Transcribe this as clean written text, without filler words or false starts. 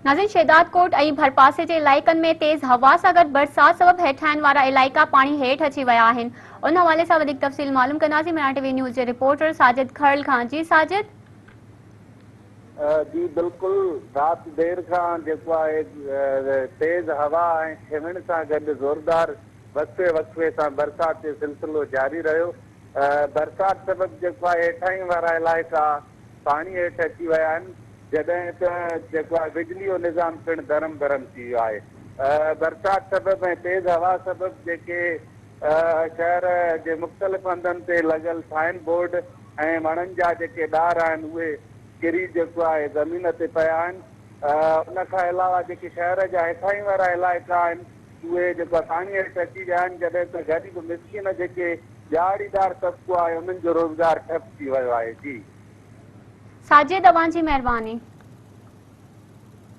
नाज़रीन, शहदाद कोट ऐं भरपासे जे इलाइक़नि में तेज़ हवा सां गॾु बरसात सबबि हेठाहिनि वारा इलाइक़ा पाणी हेठि अची विया आहिनि। उन हवाले सां वधीक तफ़सील मालूम कंदासीं मराठी टीवी न्यूज़ जे रिपोर्टर साजिद खरल खां। जी साजिद। जी बिल्कुलु, राति देर खां जेको आहे तेज़ हवा ऐं छिमण सां गॾु ज़ोरदार वक़्फ़े सां बरसात जो सिलसिलो जारी रहियो। बरसात सबबि जेको आहे हेठाहीं वारा इलाइक़ा पाणी हेठि अची विया आहिनि, जॾहिं त जेको आहे बिजली जो निज़ाम पिणु धरम थी वियो आहे। बरसात सबबि ऐं तेज़ हवा सबबि जेके शहर जे मुख़्तलिफ़ हंधनि ते लॻल साइन बोर्ड ऐं वणनि जा जेके ॾार आहिनि उहे किरी जेको आहे ज़मीन ते पिया आहिनि। उन खां अलावा जेके शहर जा हेठाहीं वारा इलाइक़ा आहिनि उहे जेको पाणी हेठि अची विया आहिनि, जॾहिं त ग़रीब मिसकिन जेके ॾियारीदार तबिको आहे उन्हनि जो रोज़गार ठप थी वियो आहे। जी साजिद, तव्हां जी महिरबानी।